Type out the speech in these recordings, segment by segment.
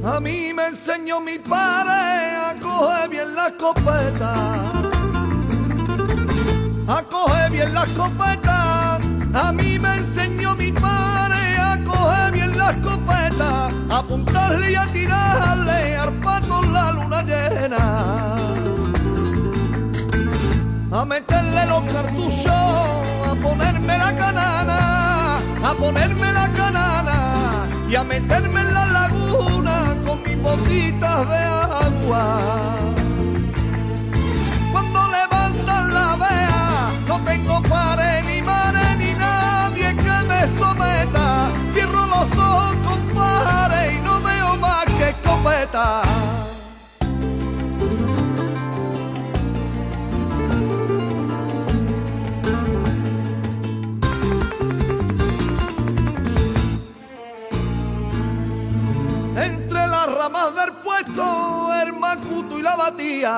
A mí me enseñó mi padre a coger bien la escopeta, a coger bien la escopeta. A mí me enseñó mi padre a coger bien la escopeta, a apuntarle y a tirarle al pato en la luna llena, a meterle los cartuchos, a ponerme la canana, a ponerme la canana y a meterme en la laguna con mis botitas de agua. Cuando levantan la vea, no tengo pared ni mare ni nadie que me someta. Cierro los ojos, compadre, y no veo más que escopeta. Entre las ramas del puesto, el macuto y la batía,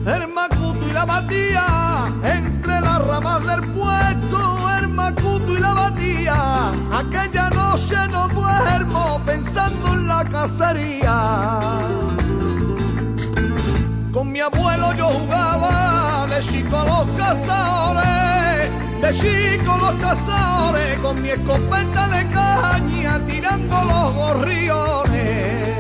el macuto y la batía. Entre las ramas del puesto, el macuto y la batía. Aquella noche no duermo pensando en la cacería. Con mi abuelo yo jugaba de chico a los cazadores, de chico los cazadores, con mi escopeta de caña tirando los gorriones.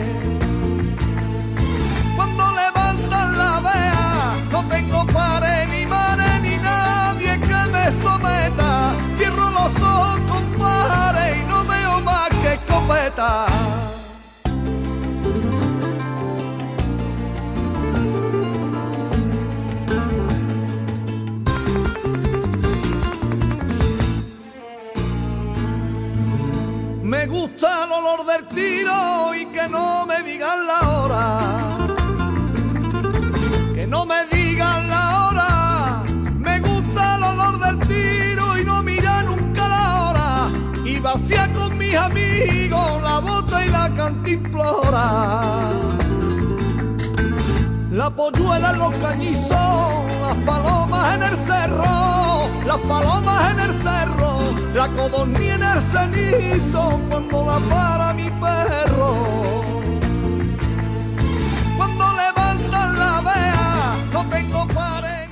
Cuando levantan la vea, no tengo pared ni mare ni nadie que me someta. Cierro los ojos, compadre, y no veo más que escopeta. Me gusta el olor del tiro y que no me digan la hora, que no me digan la hora. Me gusta el olor del tiro y no mira nunca la hora, y vacía con mis amigos la bota y la cantimplora. La polluela en los cañizos, las palomas en el cerro, las palomas en el cerro, la codorniz en el cenizo cuando la para mi perro. Cuando levantan la vea, no tengo pared.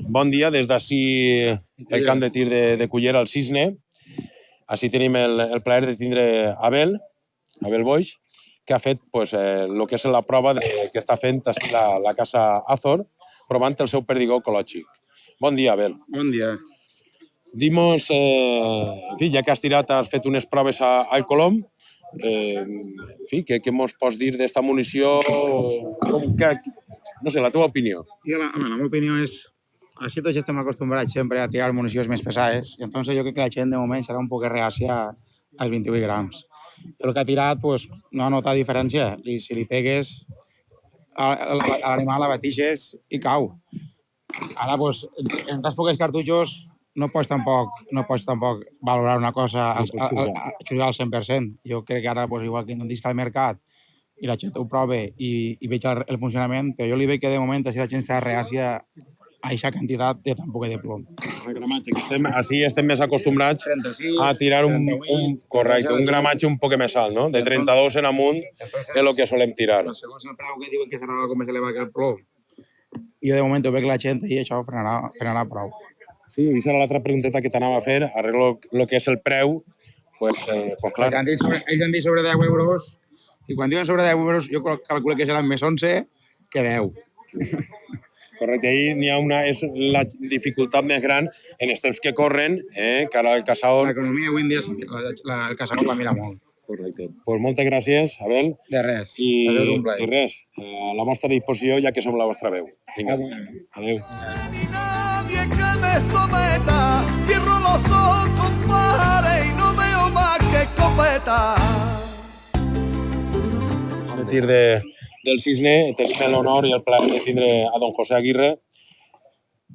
Bon dia, des d'ací el camp de tir de Cullera, al Cisne. Així tenim el plaer de tindre Abel Boix, que ha fet pues, el que és la prova que està fent així la Casa Azor, provant el seu perdigó ecològic. Bon dia, Abel. Bon dia. Dimos, en fi, ja que has tirat, has fet unes proves al Colom, en fi, què mos pots dir d'esta munició? No sé, la teva opinió. La meva opinió és, així tots estem acostumbrats sempre a tirar municions més pesades, i entonces jo crec que la gent de moment serà un poc reàcia als 28 grams. Jo el que ha tirat pues, no ha notat diferència. Si li pegues a l'animal, abatixes i cau. Ara, pues, en els pocs cartutxos no pots tampoc valorar una cosa a xugar al 100%. Jo crec que ara, pues, igual que no disc al mercat i la gent ho prova i veig el funcionament, però jo li veig que de moment així la gent està reàcia a aquesta quantitat de tan poc de plom. El gramatge, així estem més acostumbrats 36, a tirar un gramatge un poc més alt, no? De 32 en amunt és el que solem tirar. Segons el preu que diuen que serà com més elevat que el plom, jo de moment veig la gent i això frenarà prou. Sí, i serà l'altra pregunteta que t'anava a fer, arreglo el que és el preu, pues clar. Ells han dit sobre 10 euros, i quan diuen sobre 10 euros jo calculo que seran més 11 que 10. Correcte, ahir n'hi ha és la dificultat més gran en els temps que corren, que ara el caçador... L'economia avui en dia, el caçador la mira molt. Correcte. Pues moltes gràcies, Abel. De res. I res, a la vostra disposició, ja que som la vostra veu. Vinga, adéu. Ni nadie que me someta, cierro los ojos, compadre, y no veo más que escopeta. A tir del Cisne, tenim l'honor i el plaer de tindre a don José Aguirre,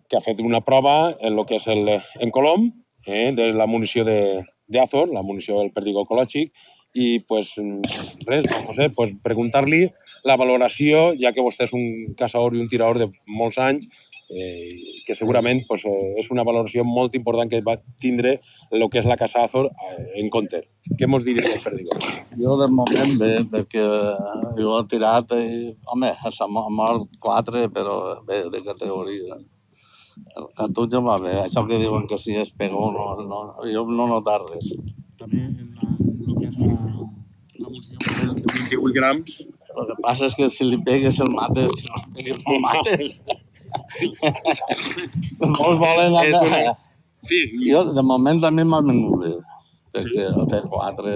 que ha fet una prova en el que és en Colom, de la munició d'Azor, la munició del perdigó ecològic, i pues, res, José, pues, preguntar-li la valoració, ja que vostè és un caçador i un tirador de molts anys, que segurament pues, és una valoració molt important que va tindre el que és la caça Azor en compte. Què mos diries del Perdigó? Jo de moment bé, perquè jo he tirat, home, s'ha mort 4, però bé, de categoria. El cartutge va bé, això que diuen que si es pegó, jo no he notat res. També el que és la munició de 28 grams. El que passa és que si li pegues el mates, si no li pegues no el mates. Molts volen anar. Sí. Jo de moment també m'ha vengut bé, perquè he fet 4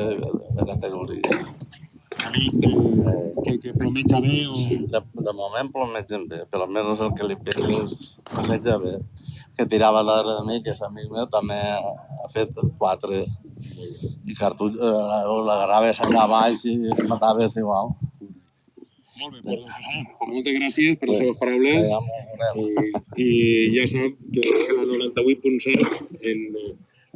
de categoria. Ha vist que plomeja bé o... De moment plomegen bé, però almenys el que li pegues plomeja bé. Que tirava darrere de mi, que és amic meu, també ha fet 4 i cartutx, l'agarraves allà baix i et mataves igual. Molt bé, doncs, moltes gràcies per les seves paraules i ja sap que a la 98.7 en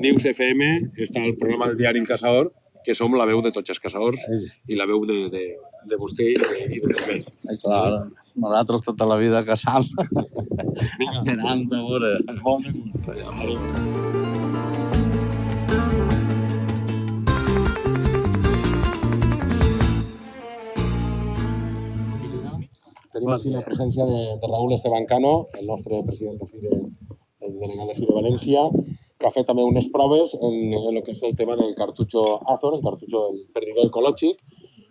Neus FM està el programa del diari El Caçador, que som la veu de tots els caçadors i la veu de vostè i dels més. Clar, nosaltres tota la vida caçant. Anant a veure. Molt de gust. Tenim així la presència de Raúl Estebancano, el nostre president el delegat de València, que ha fet també unes proves en el que és el tema del cartutxo Azor, el cartutxo del perdigó ecològic,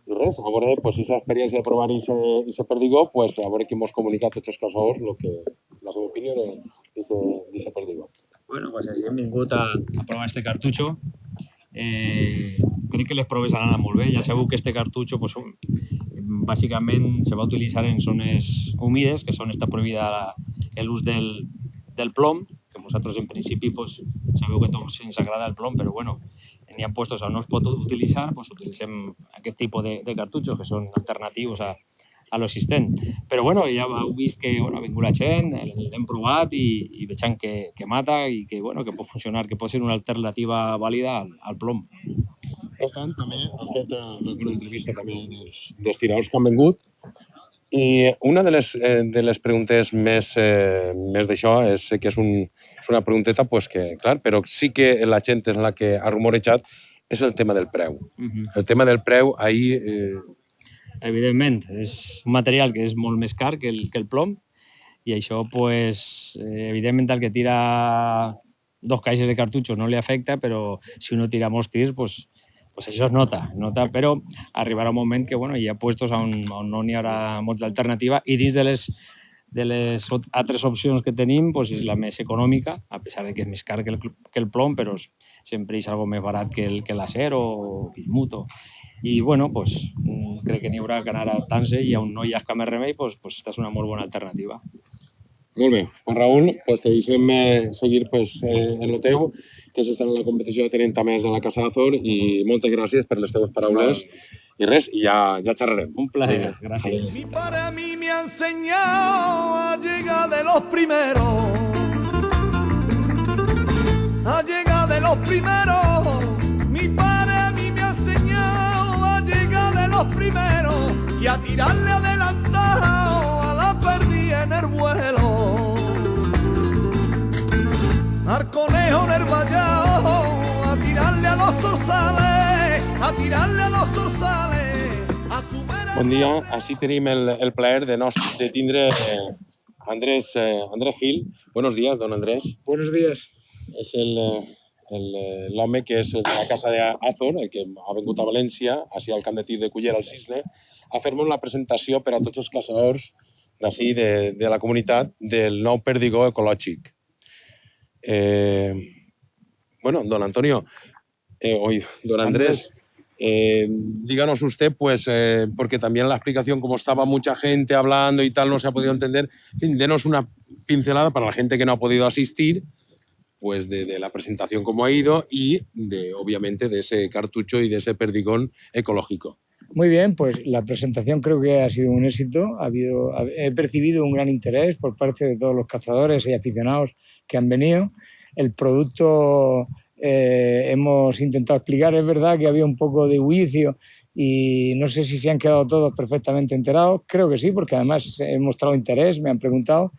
i res, a veure, pues, aquesta experiència de provar aquest perdigó, pues, a veure qui mos comunica a tots els caçadors la seva opinió d'aquest perdigó. Bueno, pues així hem vingut a provar este cartutxo. Crec que les proves han anat molt bé. Ja sabeu que este cartutxo pues, bàsicament se va utilitzar en zones humides, que està prohibida l'ús del plom, que nosaltres en principi pues, sabeu que tots ens agrada el plom, però bueno, n'hi ha puestos on no es pot utilitzar, pues, utilitzem aquest tipus de cartutxos que són alternatius a l'existent. Però bueno, ja heu vist que ha vingut la gent, l'hem provat i veiem que mata i que pot funcionar, que pot ser una alternativa vàlida al plom. Per tant, també hem fet alguna entrevista també dels tiradors que han vingut i una de les preguntes més d'això és que és una pregunteta pues, que, clar, però sí que la gent és la que ha rumorejat és el tema del preu. El tema del preu, ahir... Evidentment, és un material que és molt més car que el plom i això, pues, evidentment, el que tira 2 caixes de cartutxos no li afecta, però si uno tira molts tirs, pues això es nota, però arribarà un moment que hi ha puestos on no n'hi haurà molta alternativa i dins de les altres opcions que tenim pues és la més econòmica, a pesar de que és més car que el plom, però sempre és algo més barat que l'acer o bismut. I pues, crec que n'hi haurà que anar adaptant-se i on no hi ha cap més remei, pues esta és una molt bona alternativa. Molt bé, pues Raúl, pues te deixem seguir en lo teu, que s'està en la competició de tenint més de la Casa Azor i moltes gràcies per les teves paraules i res, i ja xerrarem. Un placer, gràcies. Mi padre a mí me ha enseñado a llegar de los primeros, a llegar de los primeros. Mi padre a mí me ha enseñado a llegar de los primeros y a tirarle adelantado a la perdida en el vuelo, al conejo en el vallado, a tirarle a los zorzales, a tirarle a los zorzales, a su vera. Bon dia, així tenim el plaer de tindre Andrés Gil. Buenos días, don Andrés. Buenos días. És l'home que és de la Casa d'Azor, el que ha vingut a València, així al camp de tir de Cullera, al Cisne, a fer-nos la presentació per a tots els caçadors d'ací, de la comunitat, del nou perdigó ecològic. Bueno, don Antonio, don Andrés, díganos usted, pues, porque también la explicación, como estaba mucha gente hablando y tal, no se ha podido entender, en fin, denos una pincelada para la gente que no ha podido asistir, pues de la presentación cómo ha ido y obviamente de ese cartucho y de ese perdigón ecológico. Muy bien, pues la presentación creo que ha sido un éxito. He percibido un gran interés por parte de todos los cazadores y aficionados que han venido. El producto hemos intentado explicar. Es verdad que había un poco de juicio y no sé si se han quedado todos perfectamente enterados. Creo que sí, porque además he mostrado interés, me han preguntado.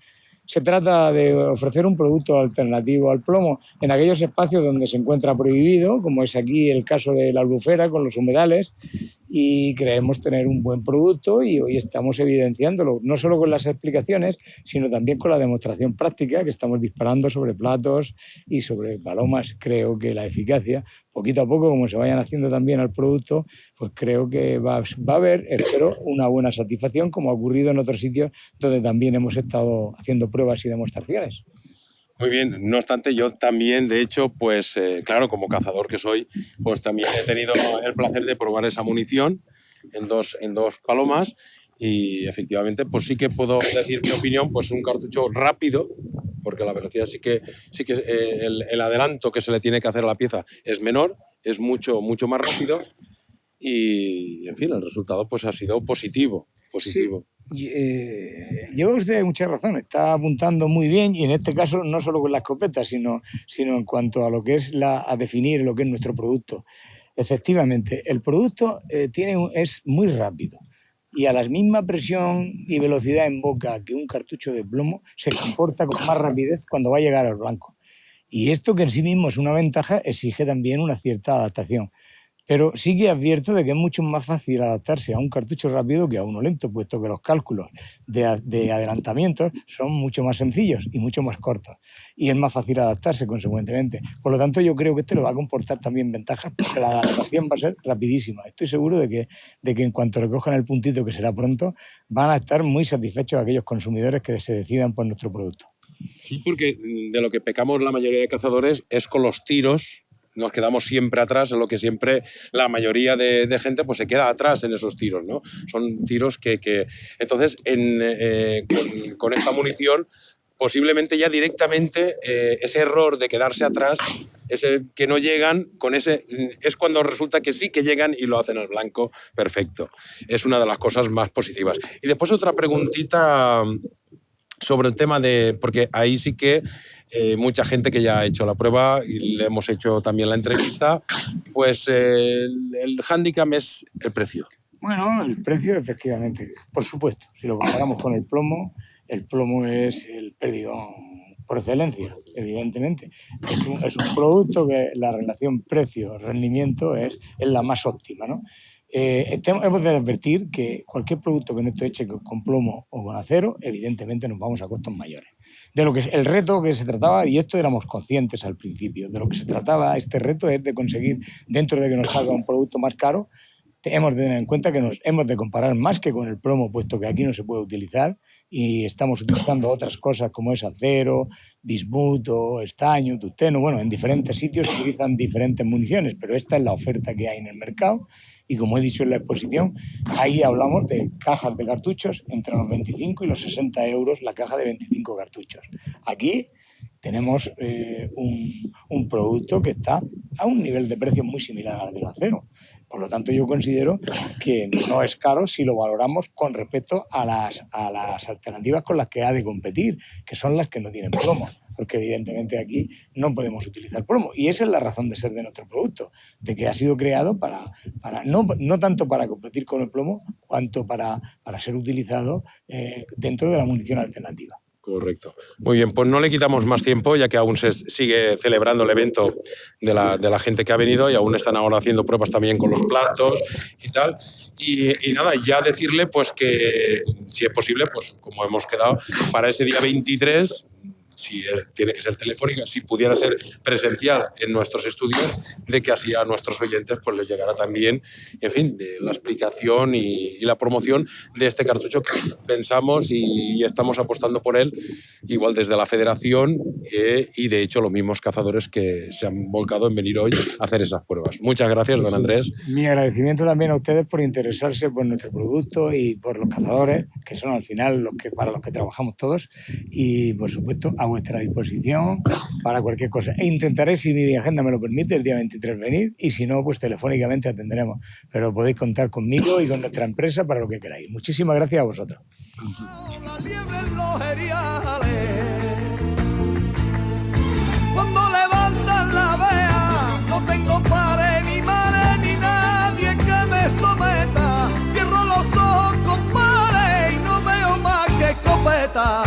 Se trata de ofrecer un producto alternativo al plomo en aquellos espacios donde se encuentra prohibido, como es aquí el caso de la Albufera con los humedales, y creemos tener un buen producto y hoy estamos evidenciándolo, no solo con las explicaciones, sino también con la demostración práctica que estamos disparando sobre platos y sobre palomas. Creo que la eficacia, poquito a poco, como se vayan haciendo también al producto, pues creo que va a haber, espero, una buena satisfacción, como ha ocurrido en otros sitios donde también hemos estado haciendo pruebas y demostraciones. Muy bien, no obstante, yo también, de hecho, pues claro, como cazador que soy, pues también he tenido el placer de probar esa munición en dos palomas y efectivamente, pues sí que puedo decir mi opinión, pues un cartucho rápido, porque la velocidad sí que el adelanto que se le tiene que hacer a la pieza es menor, es mucho más rápido y, en fin, el resultado pues ha sido positivo. Sí. Lleva usted mucha razón, está apuntando muy bien y en este caso no solo con la escopeta, sino en cuanto a lo que es a definir lo que es nuestro producto. Efectivamente, el producto es muy rápido y a la misma presión y velocidad en boca que un cartucho de plomo se comporta con más rapidez cuando va a llegar al blanco. Y esto, que en sí mismo es una ventaja, exige también una cierta adaptación. Pero sí que advierto de que es mucho más fácil adaptarse a un cartucho rápido que a uno lento, puesto que los cálculos de adelantamientos son mucho más sencillos y mucho más cortos. Y es más fácil adaptarse, consecuentemente. Por lo tanto, yo creo que este lo va a comportar también ventajas, porque la adaptación va a ser rapidísima. Estoy seguro de que en cuanto recojan el puntito, que será pronto, van a estar muy satisfechos aquellos consumidores que se decidan por nuestro producto. Sí, porque de lo que pecamos la mayoría de cazadores es con los tiros. Nos quedamos siempre atrás, en lo que siempre la mayoría de gente pues se queda atrás en esos tiros, ¿no? Son tiros que entonces con esta munición posiblemente ya directamente ese error de quedarse atrás, ese que no llegan, con ese es cuando resulta que sí que llegan y lo hacen al blanco perfecto. Es una de las cosas más positivas. Y después otra preguntita sobre el tema porque ahí sí que mucha gente que ya ha hecho la prueba y le hemos hecho también la entrevista, pues el hándicap es el precio. Bueno, el precio, efectivamente, por supuesto. Si lo comparamos con el plomo es el perdigón por excelencia, evidentemente. Es un producto que la relación precio-rendimiento es la más óptima, ¿no? Hemos de advertir que cualquier producto que no esté hecho con plomo o con acero, evidentemente nos vamos a costos mayores. De lo que el reto que se trataba, y esto éramos conscientes al principio, de lo que se trataba este reto es de conseguir, dentro de que nos salga un producto más caro, hemos de tener en cuenta que nos hemos de comparar más que con el plomo, puesto que aquí no se puede utilizar y estamos utilizando otras cosas como es acero, bismuto, estaño, tungsteno. Bueno, en diferentes sitios se utilizan diferentes municiones, pero esta es la oferta que hay en el mercado y, como he dicho en la exposición, ahí hablamos de cajas de cartuchos entre los 25 y los 60 euros la caja de 25 cartuchos. Aquí tenemos un producto que está a un nivel de precio muy similar al del acero. Por lo tanto, yo considero que no es caro si lo valoramos con respecto a las alternativas con las que ha de competir, que son las que no tienen plomo, porque evidentemente aquí no podemos utilizar plomo. Y esa es la razón de ser de nuestro producto, de que ha sido creado no tanto para competir con el plomo, cuanto para ser utilizado dentro de la munición alternativa. Correcto. Muy bien, pues no le quitamos más tiempo, ya que aún se sigue celebrando el evento de la gente que ha venido y aún están ahora haciendo pruebas también con los platos y tal. Y nada, ya decirle pues que si es posible, pues como hemos quedado para ese día 23, tiene que ser telefónica, si pudiera ser presencial en nuestros estudios, de que así a nuestros oyentes pues les llegará también, en fin, de la explicación y la promoción de este cartucho que pensamos y estamos apostando por él, igual desde la federación y de hecho los mismos cazadores que se han volcado en venir hoy a hacer esas pruebas. Muchas gracias, don Andrés. Mi agradecimiento también a ustedes por interesarse por nuestro producto y por los cazadores, que son al final para los que trabajamos todos, y por supuesto a vuestra disposición para cualquier cosa. E intentaré, si mi agenda me lo permite, el día 23 venir, y si no, pues telefónicamente atenderemos. Pero podéis contar conmigo y con nuestra empresa para lo que queráis. Muchísimas gracias a vosotros. La liebre en los eriales, cuando levantan la vea tengo pared ni mare ni nadie que me someta. Cierro los ojos, compadre, y no veo más que escopeta.